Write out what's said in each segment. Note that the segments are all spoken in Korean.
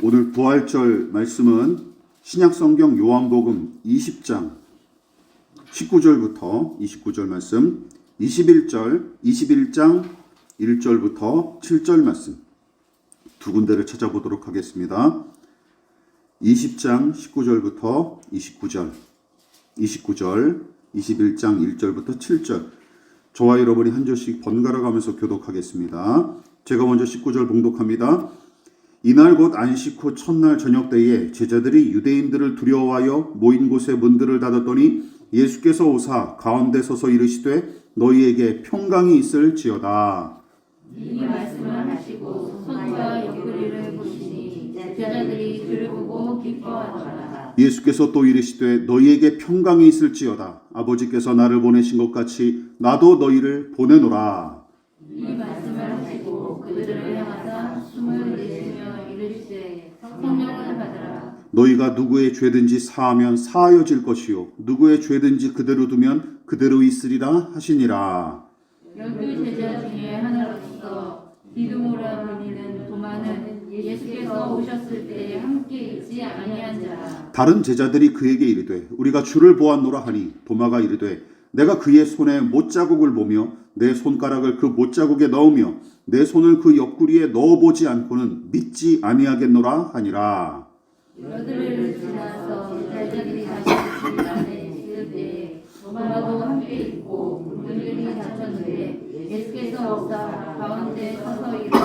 오늘 부활절 말씀은 신약성경 요한복음 20장 19절부터 29절 말씀, 21장 1절부터 7절 말씀 두 군데를 찾아보도록 하겠습니다. 20장 19절부터 29절, 21장 1절부터 7절. 저와 여러분이 한 절씩 번갈아 가면서 교독하겠습니다. 제가 먼저 19절 봉독합니다. 이날 곧 안식 후 첫날 저녁 때에 제자들이 유대인들을 두려워하여 모인 곳에 문들을 닫았더니 예수께서 오사 가운데 서서 이르시되 너희에게 평강이 있을지어다. 이 말씀을 하시고 손과 옆구리를 보시니 제자들이 그를 보고 기뻐하더라. 예수께서 또 이르시되 너희에게 평강이 있을지어다. 아버지께서 나를 보내신 것 같이 나도 너희를 보내노라. 이 말씀을 하시고 그들을 향하사 숨을 내쉬며 이르시되 성령을 받으라. 너희가 누구의 죄든지 사하면 사하여질 것이요 누구의 죄든지 그대로 두면 그대로 있으리라 하시니라. 열두 제자 중에 하나로서 디두모라 불리는 도마는 예수께서 오셨을 때에 함께 있지 아니한 자라. 다른 제자들이 그에게 이르되 우리가 주를 보았노라 하니 도마가 이르되 내가 그의 손에 못자국을 보며 내 손가락을 그 못자국에 넣으며 내 손을 그 옆구리에 넣어보지 않고는 믿지 아니하겠노라 하니라. 여드레를 지나서 제자들이 다시 집 안에 있을 때에 도마도 함께 있고 문들이 닫혔는데 예수께서 오사 가운데 서서 이르시되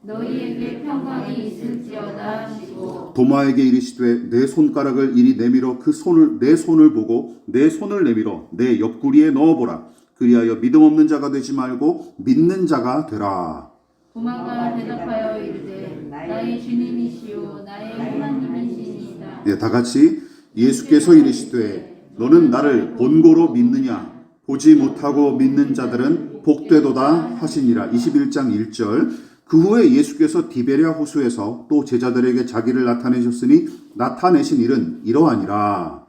너희에게 평강이 있을지어다 하시고 도마에게 이르시되 내 손가락을 이리 내밀어 그 손을 내 손을 보고 내 손을 내밀어 내 옆구리에 넣어보라. 그리하여 믿음 없는 자가 되지 말고 믿는 자가 되라. 도마가 대답하여 이르되 나의 주님이시오 나의 하나님이시니이다. 네, 다 같이 예수께서 이르시되 너는 나를 본고로 믿느냐 보지 못하고 믿는 자들은 복되도다 하시니라. 21장 1절. 그 후에 예수께서 디베랴 호수에서 또 제자들에게 자기를 나타내신 일은 이러하니라.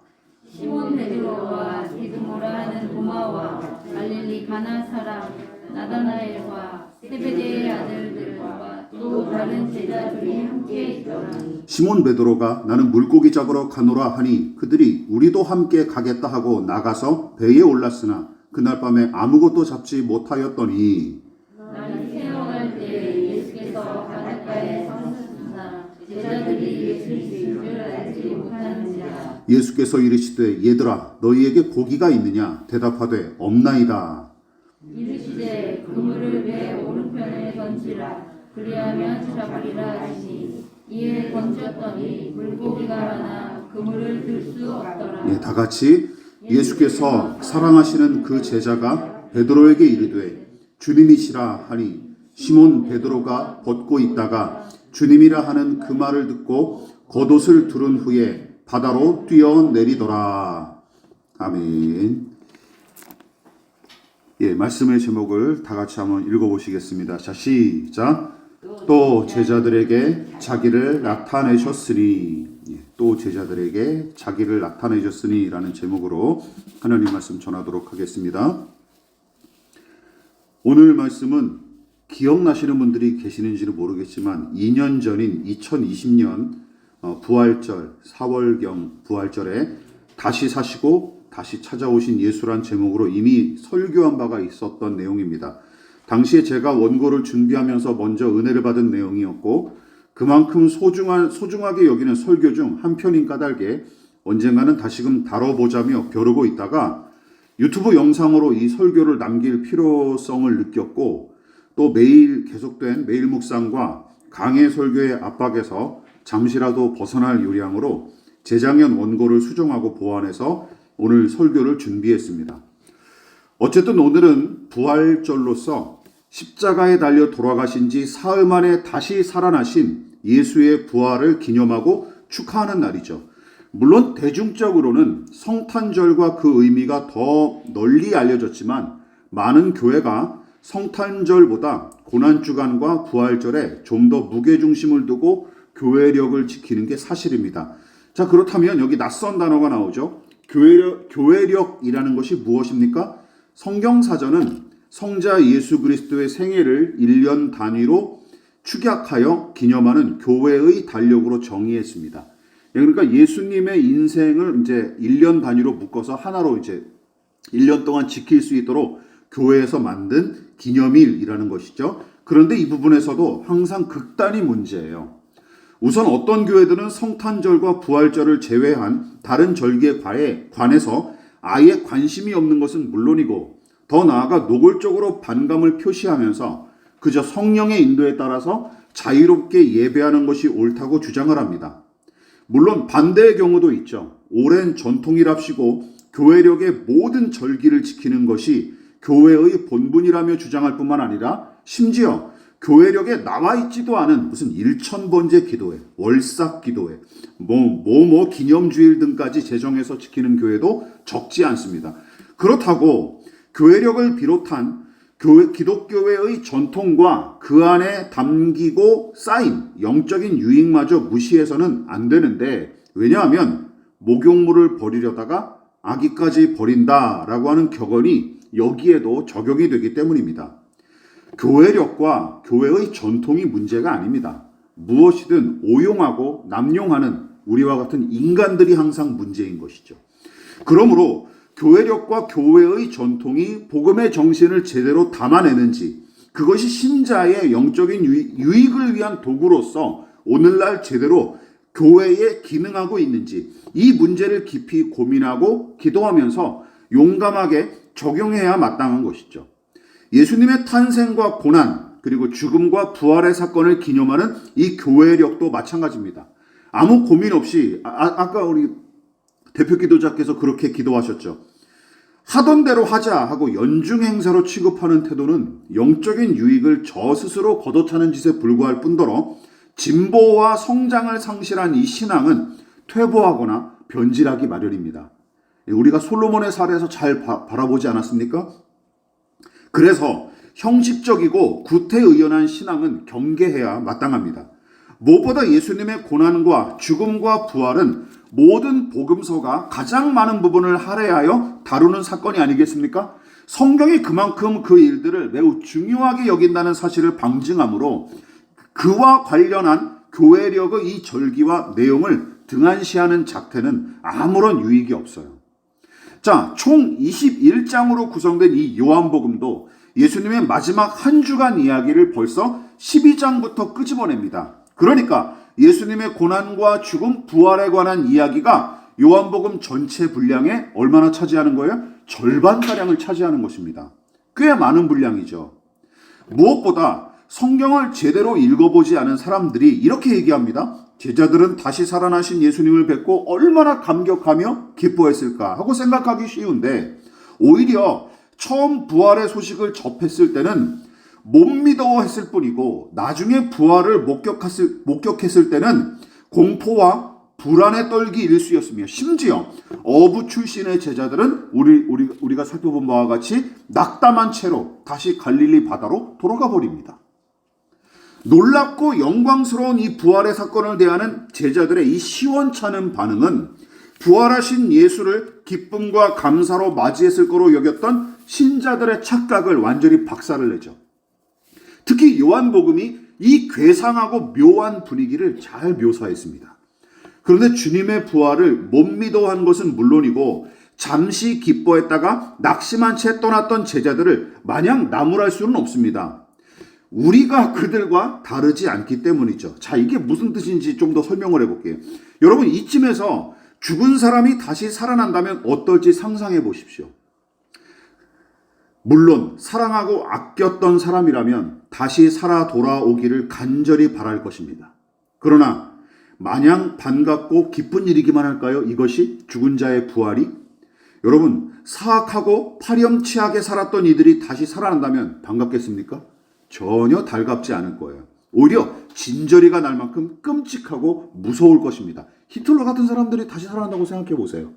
시몬 베드로와 디두모라 하는 도마와 갈릴리 가나 사람 나다나엘과 세베대의 아들들과 또 다른 제자들이 함께 있더라. 시몬 베드로가 나는 물고기 잡으러 가노라 하니 그들이 우리도 함께 가겠다 하고 나가서 배에 올랐으나 그날 밤에 아무것도 잡지 못하였더니 나는 세어갈 때 예수께서 바닷가에 서셨으나 제자들이 예수이신 줄 알지 못하는지라. 예수께서 이르시되 얘들아 너희에게 고기가 있느냐 대답하되 없나이다. 이르시되 그물을 배 오른편에 던지라. 그리하면 잡으리라 하시니 이에 던졌더니 물고기가 많아 그물을 들 수 없더라. 다 같이 예수께서 사랑하시는 그 제자가 베드로에게 이르되 주님이시라 하니 시몬 베드로가 벗고 있다가 주님이라 하는 그 말을 듣고 겉옷을 두른 후에 바다로 뛰어내리더라. 아멘. 말씀의 제목을 다 같이 한번 읽어보시겠습니다. 자, 시작. 또 제자들에게 자기를 나타내셨으니, 또 제자들에게 자기를 나타내셨으니 라는 제목으로 하나님 말씀 전하도록 하겠습니다. 오늘 말씀은 기억나시는 분들이 계시는지는 모르겠지만 2년 전인 2020년 부활절 4월경 부활절에 다시 사시고 다시 찾아오신 예수란 제목으로 이미 설교한 바가 있었던 내용입니다. 당시에 제가 원고를 준비하면서 먼저 은혜를 받은 내용이었고 그만큼 소중하게 여기는 설교 중 한 편인 까닭에 언젠가는 다시금 다뤄보자며 벼르고 있다가 유튜브 영상으로 이 설교를 남길 필요성을 느꼈고 또 매일 계속된 매일 묵상과 강해 설교의 압박에서 잠시라도 벗어날 요량으로 재작년 원고를 수정하고 보완해서 오늘 설교를 준비했습니다. 어쨌든 오늘은 부활절로서 십자가에 달려 돌아가신 지 사흘 만에 다시 살아나신 예수의 부활을 기념하고 축하하는 날이죠. 물론 대중적으로는 성탄절과 그 의미가 더 널리 알려졌지만 많은 교회가 성탄절보다 고난주간과 부활절에 좀 더 무게중심을 두고 교회력을 지키는 게 사실입니다. 자, 그렇다면 여기 낯선 단어가 나오죠. 교회력이라는 것이 무엇입니까? 성경사전은 성자 예수 그리스도의 생애를 1년 단위로 축약하여 기념하는 교회의 달력으로 정의했습니다. 그러니까 예수님의 인생을 이제 1년 단위로 묶어서 하나로 이제 1년 동안 지킬 수 있도록 교회에서 만든 기념일이라는 것이죠. 그런데 이 부분에서도 항상 극단이 문제예요. 우선 어떤 교회들은 성탄절과 부활절을 제외한 다른 절기에 관해서 아예 관심이 없는 것은 물론이고 더 나아가 노골적으로 반감을 표시하면서 그저 성령의 인도에 따라서 자유롭게 예배하는 것이 옳다고 주장을 합니다. 물론 반대의 경우도 있죠. 오랜 전통이랍시고 교회력의 모든 절기를 지키는 것이 교회의 본분이라며 주장할 뿐만 아니라 심지어 교회력에 나와 있지도 않은 무슨 일천번제 기도회, 월삭 기도회, 기념주일 등까지 제정해서 지키는 교회도 적지 않습니다. 그렇다고 교회력을 비롯한 기독교회의 전통과 그 안에 담기고 쌓인 영적인 유익마저 무시해서는 안 되는데, 왜냐하면 목욕물을 버리려다가 아기까지 버린다라고 하는 격언이 여기에도 적용이 되기 때문입니다. 교회력과 교회의 전통이 문제가 아닙니다. 무엇이든 오용하고 남용하는 우리와 같은 인간들이 항상 문제인 것이죠. 그러므로 교회력과 교회의 전통이 복음의 정신을 제대로 담아내는지, 그것이 신자의 영적인 유익을 위한 도구로서 오늘날 제대로 교회에 기능하고 있는지, 이 문제를 깊이 고민하고 기도하면서 용감하게 적용해야 마땅한 것이죠. 예수님의 탄생과 고난, 그리고 죽음과 부활의 사건을 기념하는 이 교회력도 마찬가지입니다. 아무 고민 없이 아까 우리 대표 기도자께서 그렇게 기도하셨죠. 하던 대로 하자 하고 연중 행사로 취급하는 태도는 영적인 유익을 저 스스로 걷어차는 짓에 불과할 뿐더러 진보와 성장을 상실한 이 신앙은 퇴보하거나 변질하기 마련입니다. 우리가 솔로몬의 사례에서 잘 바라보지 않았습니까? 그래서 형식적이고 구태의연한 신앙은 경계해야 마땅합니다. 무엇보다 예수님의 고난과 죽음과 부활은 모든 복음서가 가장 많은 부분을 할애하여 다루는 사건이 아니겠습니까? 성경이 그만큼 그 일들을 매우 중요하게 여긴다는 사실을 방증하므로 그와 관련한 교회력의 이 절기와 내용을 등한시하는 작태는 아무런 유익이 없어요. 자, 총 21장으로 구성된 이 요한복음도 예수님의 마지막 한 주간 이야기를 벌써 12장부터 끄집어냅니다. 그러니까 예수님의 고난과 죽음, 부활에 관한 이야기가 요한복음 전체 분량의 얼마나 차지하는 거예요? 절반가량을 차지하는 것입니다. 꽤 많은 분량이죠. 무엇보다 성경을 제대로 읽어보지 않은 사람들이 이렇게 얘기합니다. 제자들은 다시 살아나신 예수님을 뵙고 얼마나 감격하며 기뻐했을까 하고 생각하기 쉬운데, 오히려 처음 부활의 소식을 접했을 때는 못 믿어했을 뿐이고 나중에 부활을 목격했을 때는 공포와 불안에 떨기 일쑤였으며, 심지어 어부 출신의 제자들은 우리가 살펴본 바와 같이 낙담한 채로 다시 갈릴리 바다로 돌아가 버립니다. 놀랍고 영광스러운 이 부활의 사건을 대하는 제자들의 이 시원찮은 반응은 부활하신 예수를 기쁨과 감사로 맞이했을 거로 여겼던 신자들의 착각을 완전히 박살을 내죠. 특히 요한복음이 이 괴상하고 묘한 분위기를 잘 묘사했습니다. 그런데 주님의 부활을 못 믿어한 것은 물론이고 잠시 기뻐했다가 낙심한 채 떠났던 제자들을 마냥 나무랄 수는 없습니다. 우리가 그들과 다르지 않기 때문이죠. 자, 이게 무슨 뜻인지 좀 더 설명을 해볼게요. 여러분, 이쯤에서 죽은 사람이 다시 살아난다면 어떨지 상상해 보십시오. 물론 사랑하고 아꼈던 사람이라면 다시 살아 돌아오기를 간절히 바랄 것입니다. 그러나 마냥 반갑고 기쁜 일이기만 할까요? 이것이 죽은 자의 부활이? 여러분, 사악하고 파렴치하게 살았던 이들이 다시 살아난다면 반갑겠습니까? 전혀 달갑지 않을 거예요. 오히려 진저리가 날 만큼 끔찍하고 무서울 것입니다. 히틀러 같은 사람들이 다시 살아난다고 생각해 보세요.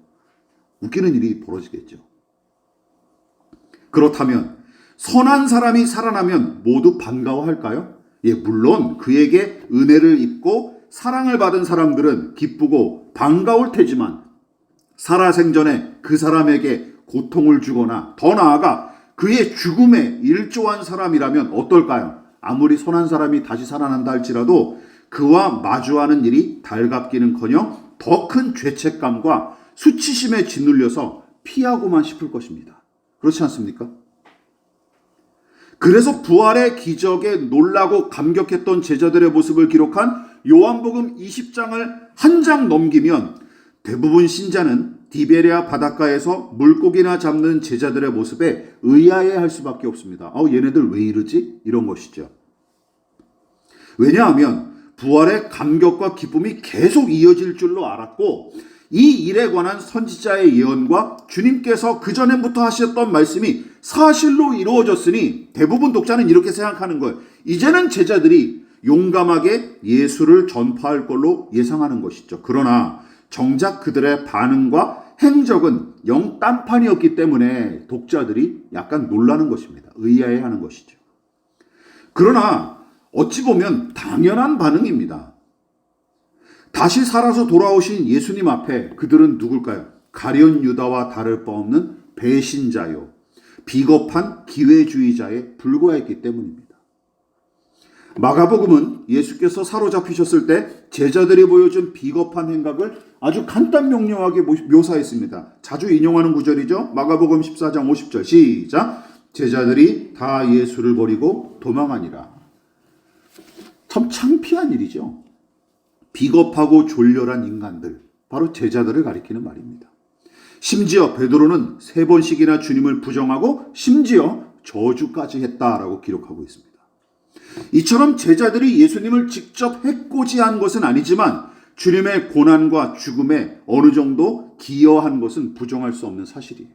웃기는 일이 벌어지겠죠. 그렇다면 선한 사람이 살아나면 모두 반가워할까요? 예, 물론 그에게 은혜를 입고 사랑을 받은 사람들은 기쁘고 반가울 테지만 살아생전에 그 사람에게 고통을 주거나 더 나아가 그의 죽음에 일조한 사람이라면 어떨까요? 아무리 선한 사람이 다시 살아난다 할지라도 그와 마주하는 일이 달갑기는커녕 더 큰 죄책감과 수치심에 짓눌려서 피하고만 싶을 것입니다. 그렇지 않습니까? 그래서 부활의 기적에 놀라고 감격했던 제자들의 모습을 기록한 요한복음 20장을 한 장 넘기면 대부분 신자는 디베레아 바닷가에서 물고기나 잡는 제자들의 모습에 의아해할 수밖에 없습니다. 얘네들 왜 이러지? 이런 것이죠. 왜냐하면 부활의 감격과 기쁨이 계속 이어질 줄로 알았고 이 일에 관한 선지자의 예언과 주님께서 그전부터 하셨던 말씀이 사실로 이루어졌으니 대부분 독자는 이렇게 생각하는 거예요. 이제는 제자들이 용감하게 예수를 전파할 걸로 예상하는 것이죠. 그러나 정작 그들의 반응과 행적은 영 딴판이었기 때문에 독자들이 약간 놀라는 것입니다. 의아해하는 것이죠. 그러나 어찌 보면 당연한 반응입니다. 다시 살아서 돌아오신 예수님 앞에 그들은 누굴까요? 가룟 유다와 다를 바 없는 배신자요, 비겁한 기회주의자에 불과했기 때문입니다. 마가복음은 예수께서 사로잡히셨을 때 제자들이 보여준 비겁한 행각을 아주 간단 명료하게 묘사했습니다. 자주 인용하는 구절이죠. 마가복음 14장 50절 시작. 제자들이 다 예수를 버리고 도망하니라. 참 창피한 일이죠. 비겁하고 졸렬한 인간들, 바로 제자들을 가리키는 말입니다. 심지어 베드로는 3번씩이나 주님을 부정하고 심지어 저주까지 했다라고 기록하고 있습니다. 이처럼 제자들이 예수님을 직접 해코지한 것은 아니지만 주님의 고난과 죽음에 어느 정도 기여한 것은 부정할 수 없는 사실이에요.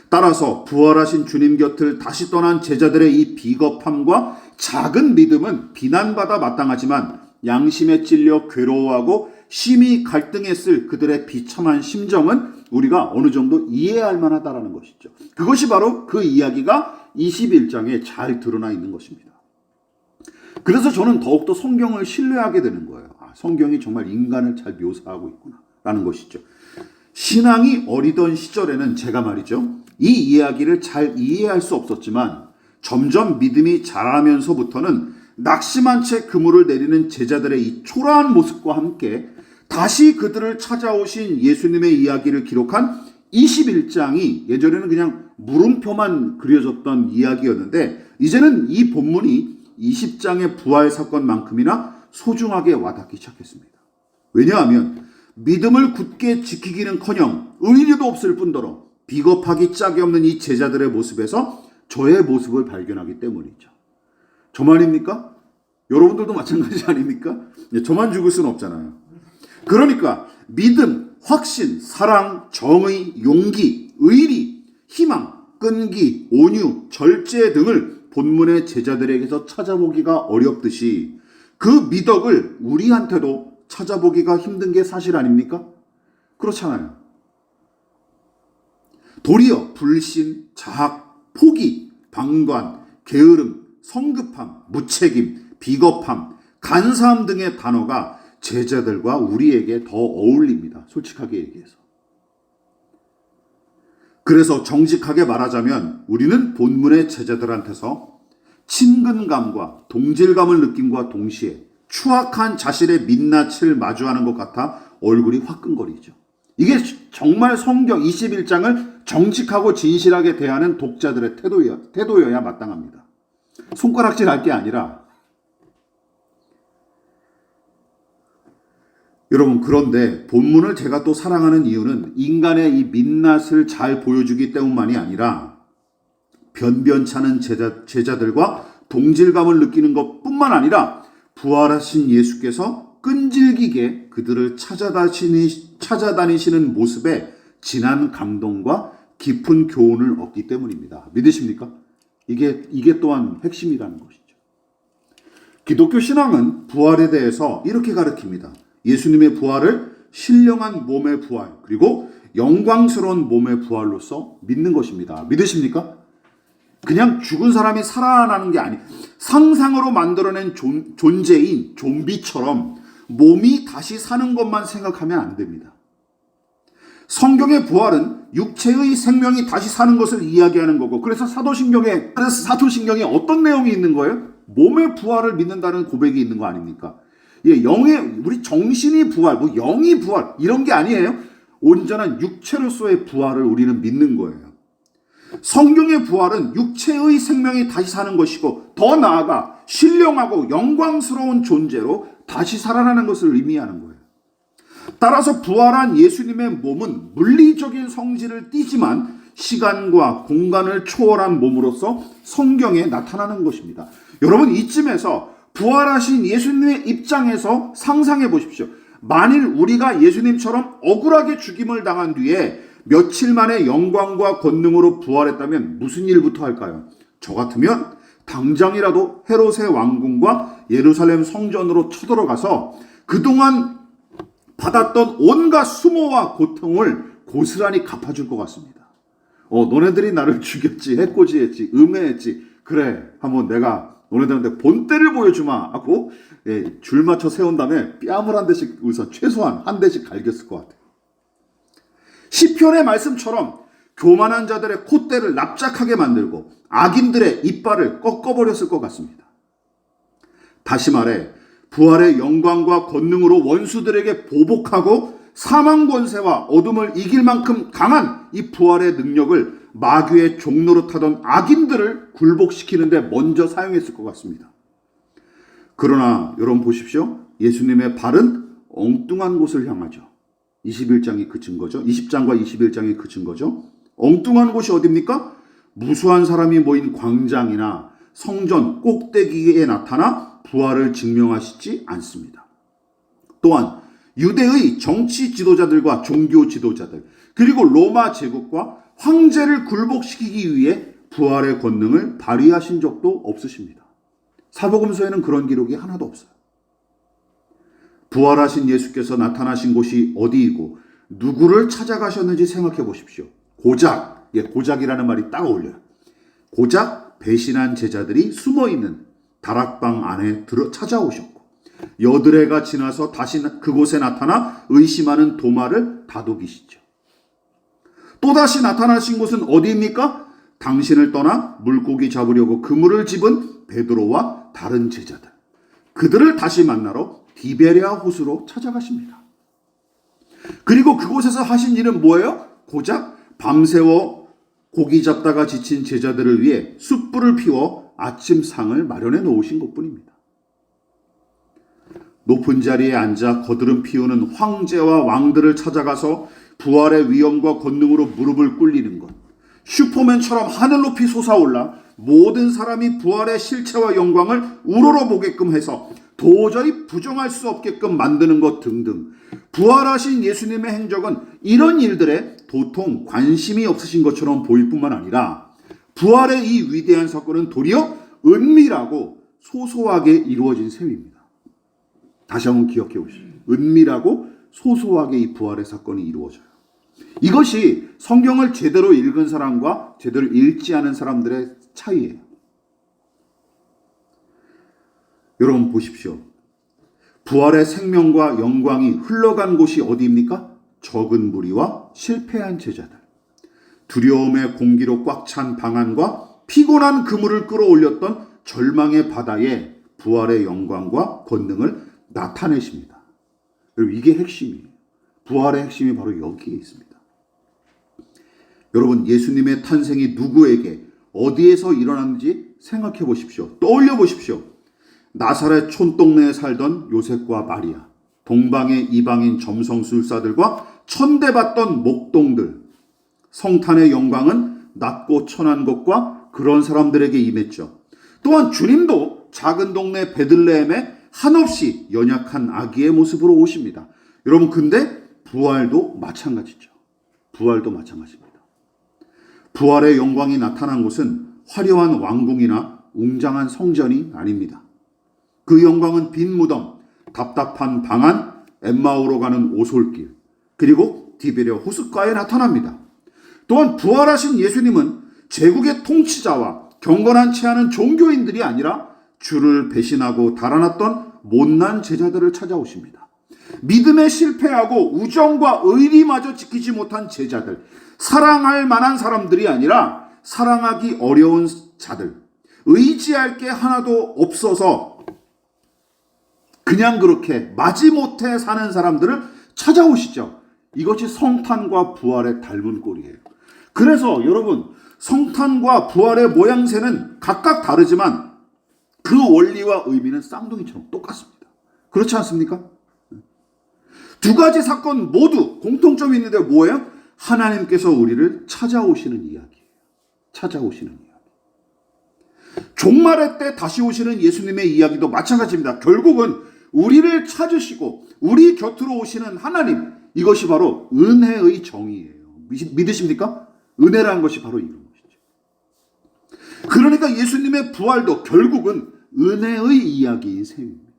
따라서 부활하신 주님 곁을 다시 떠난 제자들의 이 비겁함과 작은 믿음은 비난받아 마땅하지만 양심에 찔려 괴로워하고 심히 갈등했을 그들의 비참한 심정은 우리가 어느 정도 이해할 만하다는 것이죠. 그것이 바로 그 이야기가 21장에 잘 드러나 있는 것입니다. 그래서 저는 더욱더 성경을 신뢰하게 되는 거예요. 성경이 정말 인간을 잘 묘사하고 있구나라는 것이죠. 신앙이 어리던 시절에는 제가 말이죠, 이 이야기를 잘 이해할 수 없었지만 점점 믿음이 자라면서부터는 낙심한 채 그물을 내리는 제자들의 이 초라한 모습과 함께 다시 그들을 찾아오신 예수님의 이야기를 기록한 21장이 예전에는 그냥 물음표만 그려졌던 이야기였는데 이제는 이 본문이 20장의 부활 사건만큼이나 소중하게 와닿기 시작했습니다. 왜냐하면 믿음을 굳게 지키기는커녕 의리도 없을 뿐더러 비겁하기 짝이 없는 이 제자들의 모습에서 저의 모습을 발견하기 때문이죠. 저만입니까? 여러분들도 마찬가지 아닙니까? 저만 죽을 수는 없잖아요. 그러니까 믿음, 확신, 사랑, 정의, 용기, 의리, 희망, 끈기, 온유, 절제 등을 본문의 제자들에게서 찾아보기가 어렵듯이 그 미덕을 우리한테도 찾아보기가 힘든 게 사실 아닙니까? 그렇잖아요. 도리어 불신, 자학, 포기, 방관, 게으름, 성급함, 무책임, 비겁함, 간사함 등의 단어가 제자들과 우리에게 더 어울립니다. 솔직하게 얘기해서. 그래서 정직하게 말하자면 우리는 본문의 제자들한테서 친근감과 동질감을 느낌과 동시에 추악한 자신의 민낯을 마주하는 것 같아 얼굴이 화끈거리죠. 이게 정말 성경 21장을 정직하고 진실하게 대하는 독자들의 태도여야 마땅합니다. 손가락질 할 게 아니라. 여러분, 그런데 본문을 제가 또 사랑하는 이유는 인간의 이 민낯을 잘 보여주기 때문만이 아니라 변변찮은 제자들과 동질감을 느끼는 것뿐만 아니라 부활하신 예수께서 끈질기게 그들을 찾아다니시는 모습에 진한 감동과 깊은 교훈을 얻기 때문입니다. 믿으십니까? 이게 또한 핵심이라는 것이죠. 기독교 신앙은 부활에 대해서 이렇게 가르칩니다. 예수님의 부활을 신령한 몸의 부활, 그리고 영광스러운 몸의 부활로서 믿는 것입니다. 믿으십니까? 그냥 죽은 사람이 살아나는 게 아니, 상상으로 만들어낸 존재인 좀비처럼 몸이 다시 사는 것만 생각하면 안 됩니다. 성경의 부활은 육체의 생명이 다시 사는 것을 이야기하는 거고, 그래서 사도신경에 어떤 내용이 있는 거예요? 몸의 부활을 믿는다는 고백이 있는 거 아닙니까? 예, 우리 정신이 부활, 뭐 영이 부활, 이런 게 아니에요. 온전한 육체로서의 부활을 우리는 믿는 거예요. 성경의 부활은 육체의 생명이 다시 사는 것이고, 더 나아가 신령하고 영광스러운 존재로 다시 살아나는 것을 의미하는 거예요. 따라서 부활한 예수님의 몸은 물리적인 성질을 띠지만 시간과 공간을 초월한 몸으로서 성경에 나타나는 것입니다. 여러분, 이쯤에서 부활하신 예수님의 입장에서 상상해 보십시오. 만일 우리가 예수님처럼 억울하게 죽임을 당한 뒤에 며칠 만에 영광과 권능으로 부활했다면 무슨 일부터 할까요? 저 같으면 당장이라도 헤롯의 왕궁과 예루살렘 성전으로 쳐들어가서 그동안 받았던 온갖 수모와 고통을 고스란히 갚아줄 것 같습니다. 너네들이 나를 죽였지, 해코지했지, 음해했지. 그래, 한번 내가 너네들한테 본때를 보여주마 하고 줄 맞춰 세운 다음에 뺨을 한 대씩 우선 최소한 한 대씩 갈겼을 것 같아요. 시편의 말씀처럼 교만한 자들의 콧대를 납작하게 만들고 악인들의 이빨을 꺾어버렸을 것 같습니다. 다시 말해 부활의 영광과 권능으로 원수들에게 보복하고 사망 권세와 어둠을 이길 만큼 강한 이 부활의 능력을 마귀의 종노릇하던 악인들을 굴복시키는데 먼저 사용했을 것 같습니다. 그러나 여러분 보십시오. 예수님의 발은 엉뚱한 곳을 향하죠. 21장이 그 증거죠. 20장과 21장이 그 증거죠. 엉뚱한 곳이 어디입니까? 무수한 사람이 모인 광장이나 성전 꼭대기에 나타나 부활을 증명하시지 않습니다. 또한 유대의 정치 지도자들과 종교 지도자들, 그리고 로마 제국과 황제를 굴복시키기 위해 부활의 권능을 발휘하신 적도 없으십니다. 사복음서에는 그런 기록이 하나도 없어요. 부활하신 예수께서 나타나신 곳이 어디이고 누구를 찾아가셨는지 생각해 보십시오. 고작이라는 말이 딱 어울려요. 고작 배신한 제자들이 숨어있는 다락방 안에 찾아오셨고, 여드레가 지나서 다시 그곳에 나타나 의심하는 도마를 다독이시죠. 또다시 나타나신 곳은 어디입니까? 당신을 떠나 물고기 잡으려고 그물을 집은 베드로와 다른 제자들. 그들을 다시 만나러 디베랴 호수로 찾아가십니다. 그리고 그곳에서 하신 일은 뭐예요? 고작 밤새워 고기 잡다가 지친 제자들을 위해 숯불을 피워 아침상을 마련해 놓으신 것뿐입니다. 높은 자리에 앉아 거드름 피우는 황제와 왕들을 찾아가서 부활의 위엄과 권능으로 무릎을 꿇리는 것, 슈퍼맨처럼 하늘 높이 솟아올라 모든 사람이 부활의 실체와 영광을 우러러보게끔 해서 도저히 부정할 수 없게끔 만드는 것 등등, 부활하신 예수님의 행적은 이런 일들에 도통 관심이 없으신 것처럼 보일 뿐만 아니라 부활의 이 위대한 사건은 도리어 은밀하고 소소하게 이루어진 셈입니다. 다시 한번 기억해 보시죠. 은밀하고 소소하게 이 부활의 사건이 이루어져요. 이것이 성경을 제대로 읽은 사람과 제대로 읽지 않은 사람들의 차이예요. 여러분 보십시오. 부활의 생명과 영광이 흘러간 곳이 어디입니까? 적은 무리와 실패한 제자들. 두려움의 공기로 꽉 찬 방안과 피곤한 그물을 끌어올렸던 절망의 바다에 부활의 영광과 권능을 나타내십니다. 여러분, 이게 핵심이에요. 부활의 핵심이 바로 여기에 있습니다. 여러분, 예수님의 탄생이 누구에게 어디에서 일어났는지 생각해 보십시오. 떠올려 보십시오. 나사렛 촌동네에 살던 요셉과 마리아, 동방의 이방인 점성술사들과 천대받던 목동들, 성탄의 영광은 낮고 천한 것과 그런 사람들에게 임했죠. 또한 주님도 작은 동네 베들레헴에 한없이 연약한 아기의 모습으로 오십니다. 여러분, 근데 부활도 마찬가지죠. 부활도 마찬가지입니다. 부활의 영광이 나타난 곳은 화려한 왕궁이나 웅장한 성전이 아닙니다. 그 영광은 빈 무덤, 답답한 방안, 엠마오로 가는 오솔길, 그리고 디베랴 호숫가에 나타납니다. 또한 부활하신 예수님은 제국의 통치자와 경건한 체하는 종교인들이 아니라 주를 배신하고 달아났던 못난 제자들을 찾아오십니다. 믿음에 실패하고 우정과 의리마저 지키지 못한 제자들, 사랑할 만한 사람들이 아니라 사랑하기 어려운 자들, 의지할 게 하나도 없어서 그냥 그렇게 마지못해 사는 사람들을 찾아오시죠. 이것이 성탄과 부활의 닮은 꼴이에요. 그래서 여러분, 성탄과 부활의 모양새는 각각 다르지만 그 원리와 의미는 쌍둥이처럼 똑같습니다. 그렇지 않습니까? 두 가지 사건 모두 공통점이 있는데 뭐예요? 하나님께서 우리를 찾아오시는 이야기예요. 찾아오시는 이야기. 종말의 때 다시 오시는 예수님의 이야기도 마찬가지입니다. 결국은 우리를 찾으시고 우리 곁으로 오시는 하나님, 이것이 바로 은혜의 정의예요. 믿으십니까? 은혜라는 것이 바로 이런 것이죠. 그러니까 예수님의 부활도 결국은 은혜의 이야기인 셈입니다.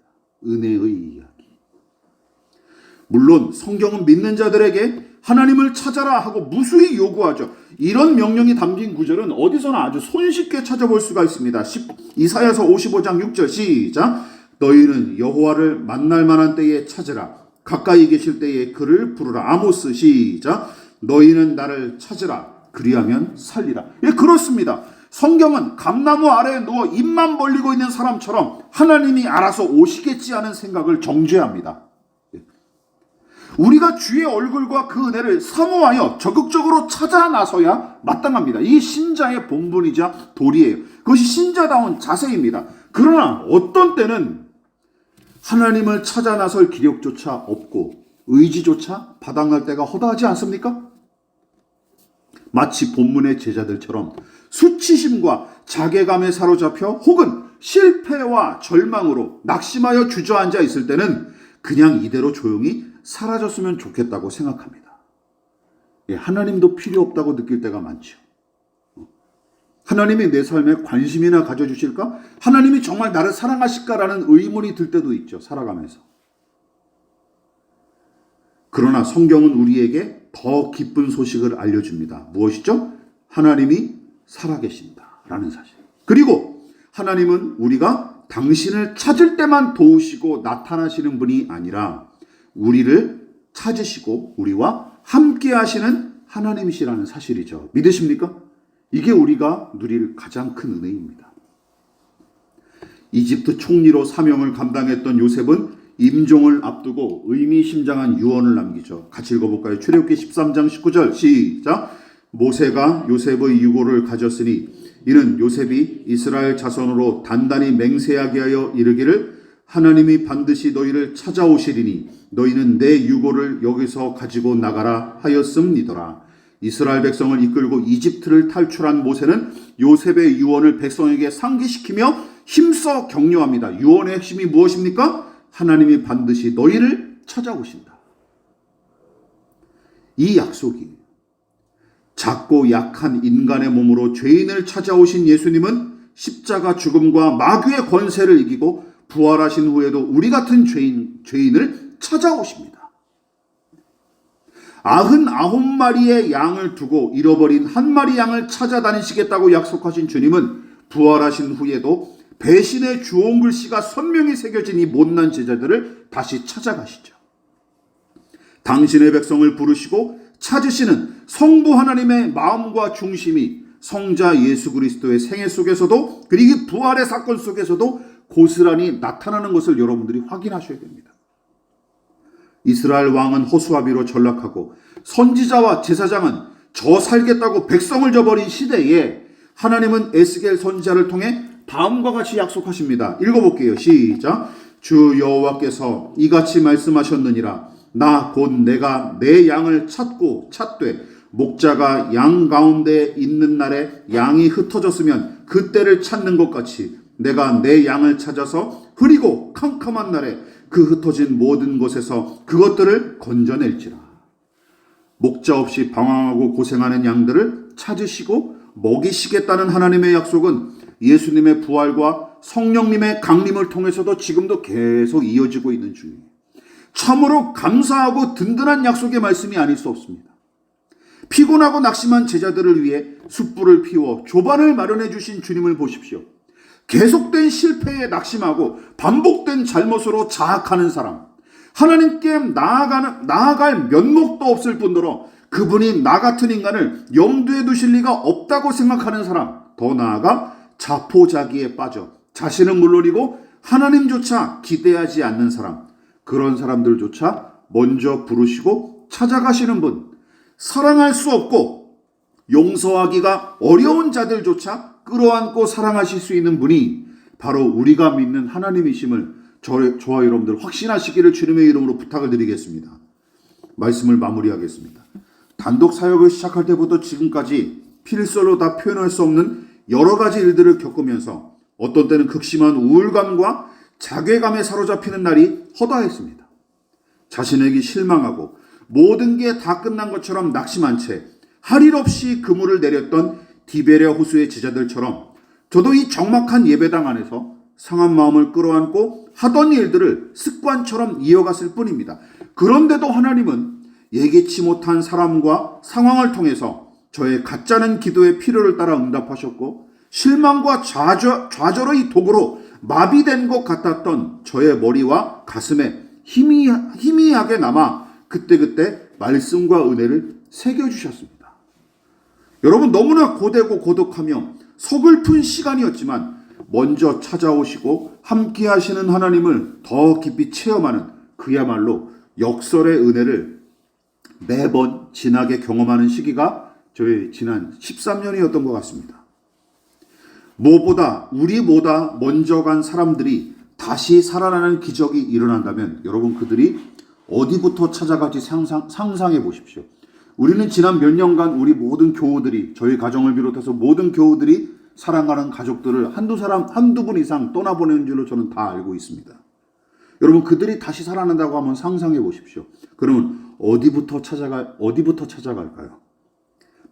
은혜의 이야기. 물론 성경은 믿는 자들에게 하나님을 찾아라 하고 무수히 요구하죠. 이런 명령이 담긴 구절은 어디서나 아주 손쉽게 찾아볼 수가 있습니다. 이사야서 55장 6절 시작. 너희는 여호와를 만날 만한 때에 찾으라. 가까이 계실 때에 그를 부르라. 아모스 시작. 너희는 나를 찾으라. 그리하면 살리라. 예, 그렇습니다. 성경은 감나무 아래에 누워 입만 벌리고 있는 사람처럼 하나님이 알아서 오시겠지 하는 생각을 정죄합니다. 우리가 주의 얼굴과 그 은혜를 사모하여 적극적으로 찾아 나서야 마땅합니다. 이게 신자의 본분이자 도리예요. 그것이 신자다운 자세입니다. 그러나 어떤 때는 하나님을 찾아 나설 기력조차 없고 의지조차 바닥날 때가 허다하지 않습니까? 마치 본문의 제자들처럼 수치심과 자괴감에 사로잡혀 혹은 실패와 절망으로 낙심하여 주저앉아 있을 때는 그냥 이대로 조용히 사라졌으면 좋겠다고 생각합니다. 예, 하나님도 필요 없다고 느낄 때가 많죠. 하나님이 내 삶에 관심이나 가져주실까? 하나님이 정말 나를 사랑하실까라는 의문이 들 때도 있죠. 살아가면서. 그러나 성경은 우리에게 더 기쁜 소식을 알려줍니다. 무엇이죠? 하나님이 살아계신다라는 사실. 그리고 하나님은 우리가 당신을 찾을 때만 도우시고 나타나시는 분이 아니라 우리를 찾으시고 우리와 함께 하시는 하나님이시라는 사실이죠. 믿으십니까? 이게 우리가 누릴 가장 큰 은혜입니다. 이집트 총리로 사명을 감당했던 요셉은 임종을 앞두고 의미심장한 유언을 남기죠. 같이 읽어볼까요? 출애굽기 13장 19절 시작. 모세가 요셉의 유고를 가졌으니 이는 요셉이 이스라엘 자손으로 단단히 맹세하게 하여 이르기를 하나님이 반드시 너희를 찾아오시리니 너희는 내 유고를 여기서 가지고 나가라 하였음니더라. 이스라엘 백성을 이끌고 이집트를 탈출한 모세는 요셉의 유언을 백성에게 상기시키며 힘써 격려합니다. 유언의 핵심이 무엇입니까? 하나님이 반드시 너희를 찾아오신다. 이 약속이 작고 약한 인간의 몸으로 죄인을 찾아오신 예수님은 십자가 죽음과 마귀의 권세를 이기고 부활하신 후에도 우리 같은 죄인을 찾아오십니다. 99마리의 양을 두고 잃어버린 한 마리 양을 찾아다니시겠다고 약속하신 주님은 부활하신 후에도 배신의 주홍글씨가 선명히 새겨진 이 못난 제자들을 다시 찾아가시죠. 당신의 백성을 부르시고 찾으시는 성부 하나님의 마음과 중심이 성자 예수 그리스도의 생애 속에서도 그리고 부활의 사건 속에서도 고스란히 나타나는 것을 여러분들이 확인하셔야 됩니다. 이스라엘 왕은 호수아비로 전락하고 선지자와 제사장은 저 살겠다고 백성을 저버린 시대에 하나님은 에스겔 선지자를 통해 다음과 같이 약속하십니다. 읽어볼게요. 시작. 주 여호와께서 이같이 말씀하셨느니라. 나 곧 내가 내 양을 찾되 목자가 양 가운데 있는 날에 양이 흩어졌으면 그때를 찾는 것 같이 내가 내 양을 찾아서 흐리고 캄캄한 날에 그 흩어진 모든 곳에서 그것들을 건져낼지라. 목자 없이 방황하고 고생하는 양들을 찾으시고 먹이시겠다는 하나님의 약속은 예수님의 부활과 성령님의 강림을 통해서도 지금도 계속 이어지고 있는 중이에요. 참으로 감사하고 든든한 약속의 말씀이 아닐 수 없습니다. 피곤하고 낙심한 제자들을 위해 숯불을 피워 조반을 마련해 주신 주님을 보십시오. 계속된 실패에 낙심하고 반복된 잘못으로 자학하는 사람, 하나님께 나아갈 면목도 없을 뿐더러 그분이 나 같은 인간을 염두에 두실 리가 없다고 생각하는 사람, 더 나아가 자포자기에 빠져 자신은 물론이고 하나님조차 기대하지 않는 사람, 그런 사람들조차 먼저 부르시고 찾아가시는 분, 사랑할 수 없고 용서하기가 어려운 자들조차 끌어안고 사랑하실 수 있는 분이 바로 우리가 믿는 하나님이심을 저와 여러분들 확신하시기를 주님의 이름으로 부탁을 드리겠습니다. 말씀을 마무리하겠습니다. 단독 사역을 시작할 때부터 지금까지 필설로 다 표현할 수 없는 여러 가지 일들을 겪으면서 어떤 때는 극심한 우울감과 자괴감에 사로잡히는 날이 허다했습니다. 자신에게 실망하고 모든 게 다 끝난 것처럼 낙심한 채 할 일 없이 그물을 내렸던 디베랴 호수의 제자들처럼 저도 이 적막한 예배당 안에서 상한 마음을 끌어안고 하던 일들을 습관처럼 이어갔을 뿐입니다. 그런데도 하나님은 예기치 못한 사람과 상황을 통해서 저의 가짜는 기도의 필요를 따라 응답하셨고, 실망과 좌절의 독으로 마비된 것 같았던 저의 머리와 가슴에 희미하게 남아 그때그때 말씀과 은혜를 새겨주셨습니다. 여러분, 너무나 고되고 고독하며 서글픈 시간이었지만 먼저 찾아오시고 함께 하시는 하나님을 더 깊이 체험하는 그야말로 역설의 은혜를 매번 진하게 경험하는 시기가 저희 지난 13년이었던 것 같습니다. 무엇보다 우리보다 먼저 간 사람들이 다시 살아나는 기적이 일어난다면 여러분, 그들이 어디부터 찾아갈지 상상해 보십시오. 우리는 지난 몇 년간 우리 모든 교우들이, 저희 가정을 비롯해서 모든 교우들이 사랑하는 가족들을 한두 분 이상 떠나보내는 줄로 저는 다 알고 있습니다. 여러분, 그들이 다시 살아난다고 하면 상상해 보십시오. 그러면 어디부터 찾아갈까요?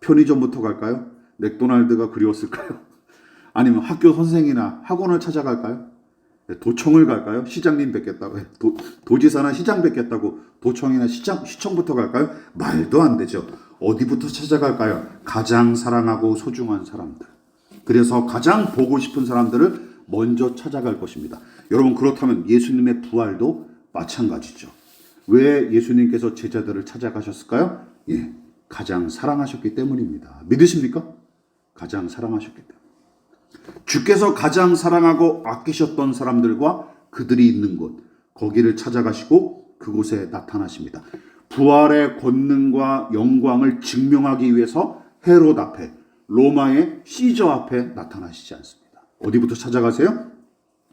편의점부터 갈까요? 맥도날드가 그리웠을까요? 아니면 학교 선생이나 학원을 찾아갈까요? 도청을 갈까요? 시장님 뵙겠다고, 도지사나 시장 뵙겠다고 도청이나 시청부터 갈까요? 말도 안 되죠. 어디부터 찾아갈까요? 가장 사랑하고 소중한 사람들, 그래서 가장 보고 싶은 사람들을 먼저 찾아갈 것입니다. 여러분, 그렇다면 예수님의 부활도 마찬가지죠. 왜 예수님께서 제자들을 찾아가셨을까요? 가장 사랑하셨기 때문입니다. 믿으십니까? 가장 사랑하셨기 때문에. 주께서 가장 사랑하고 아끼셨던 사람들과 그들이 있는 곳, 거기를 찾아가시고 그곳에 나타나십니다. 부활의 권능과 영광을 증명하기 위해서 헤롯 앞에, 로마의 시저 앞에 나타나시지 않습니다. 어디부터 찾아가세요?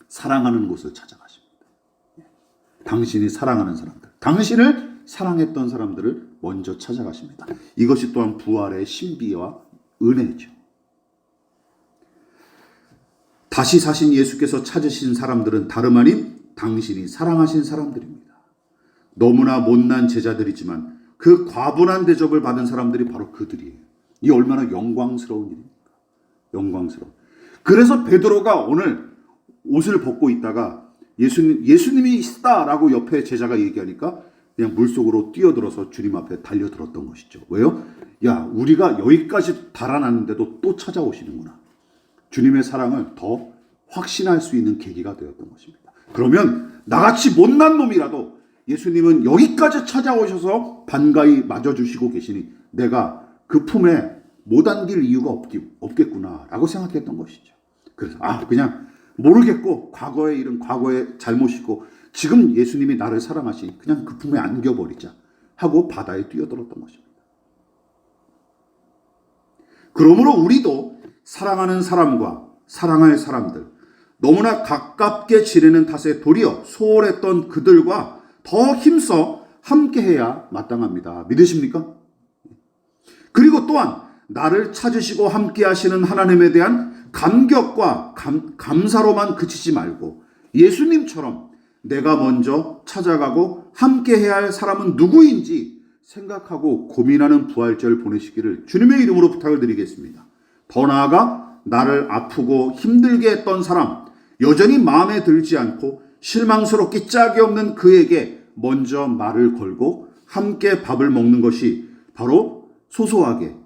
사랑하는 곳을 찾아가십니다. 당신이 사랑하는 사람들, 당신을 사랑했던 사람들을 먼저 찾아가십니다. 이것이 또한 부활의 신비와 은혜죠. 다시 사신 예수께서 찾으신 사람들은 다름 아닌 당신이 사랑하신 사람들입니다. 너무나 못난 제자들이지만 그 과분한 대접을 받은 사람들이 바로 그들이에요. 이 얼마나 영광스러운 일입니까? 영광스러운. 그래서 베드로가 오늘 옷을 벗고 있다가 예수님이 있다라고 옆에 제자가 얘기하니까 그냥 물속으로 뛰어들어서 주님 앞에 달려들었던 것이죠. 왜요? 야, 우리가 여기까지 달아났는데도 또 찾아오시는구나. 주님의 사랑을 더 확신할 수 있는 계기가 되었던 것입니다. 그러면 나같이 못난 놈이라도 예수님은 여기까지 찾아오셔서 반가이 맞아주시고 계시니 내가 그 품에 못 안길 이유가 없겠구나라고 생각했던 것이죠. 그래서 그냥 모르겠고 과거의 일은 과거의 잘못이고 지금 예수님이 나를 사랑하시니 그냥 그 품에 안겨버리자 하고 바다에 뛰어들었던 것입니다. 그러므로 우리도 사랑하는 사람과 사랑할 사람들, 너무나 가깝게 지내는 탓에 도리어 소홀했던 그들과 더 힘써 함께해야 마땅합니다. 믿으십니까? 그리고 또한 나를 찾으시고 함께하시는 하나님에 대한 감격과 감사로만 그치지 말고 예수님처럼 내가 먼저 찾아가고 함께해야 할 사람은 누구인지 생각하고 고민하는 부활절 보내시기를 주님의 이름으로 부탁을 드리겠습니다. 더 나아가 나를 아프고 힘들게 했던 사람, 여전히 마음에 들지 않고 실망스럽기 짝이 없는 그에게 먼저 말을 걸고 함께 밥을 먹는 것이 바로 소소하게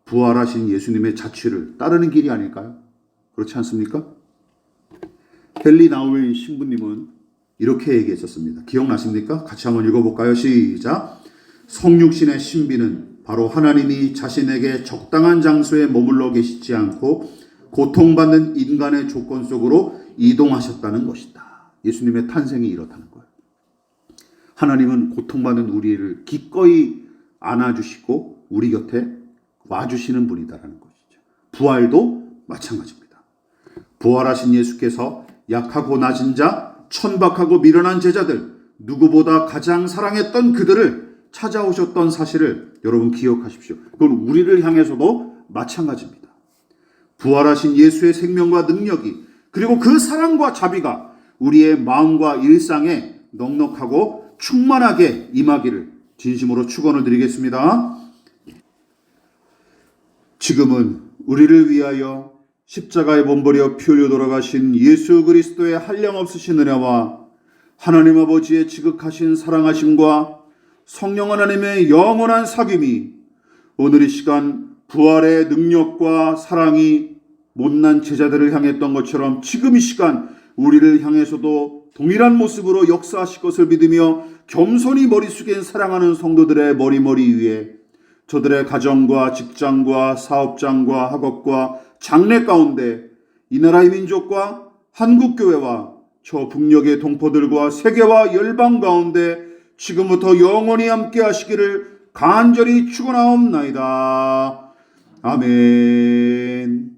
부활하신 예수님의 자취를 따르는 길이 아닐까요? 그렇지 않습니까? 헨리 나우엔 신부님은 이렇게 얘기했었습니다. 기억나십니까? 같이 한번 읽어볼까요? 시작. 성육신의 신비는 바로 하나님이 자신에게 적당한 장소에 머물러 계시지 않고 고통받는 인간의 조건 속으로 이동하셨다는 것이다. 예수님의 탄생이 이렇다는 거예요. 하나님은 고통받는 우리를 기꺼이 안아주시고 우리 곁에 와주시는 분이다라는 것이죠. 부활도 마찬가지입니다. 부활하신 예수께서 약하고 낮은 자, 천박하고 미련한 제자들, 누구보다 가장 사랑했던 그들을 찾아오셨던 사실을 여러분 기억하십시오. 그건 우리를 향해서도 마찬가지입니다. 부활하신 예수의 생명과 능력이 그리고 그 사랑과 자비가 우리의 마음과 일상에 넉넉하고 충만하게 임하기를 진심으로 축원을 드리겠습니다. 지금은 우리를 위하여 십자가에 몸버려 피 흘려 돌아가신 예수 그리스도의 한량없으신 은혜와 하나님 아버지의 지극하신 사랑하심과 성령 하나님의 영원한 사귐이 오늘 이 시간 부활의 능력과 사랑이 못난 제자들을 향했던 것처럼 지금 이 시간 우리를 향해서도 동일한 모습으로 역사하실 것을 믿으며 겸손히 머리 숙인 사랑하는 성도들의 머리 위에 저들의 가정과 직장과 사업장과 학업과 장래 가운데 이 나라의 민족과 한국교회와 저 북녘의 동포들과 세계와 열방 가운데 지금부터 영원히 함께 하시기를 간절히 축원하옵나이다. 아멘.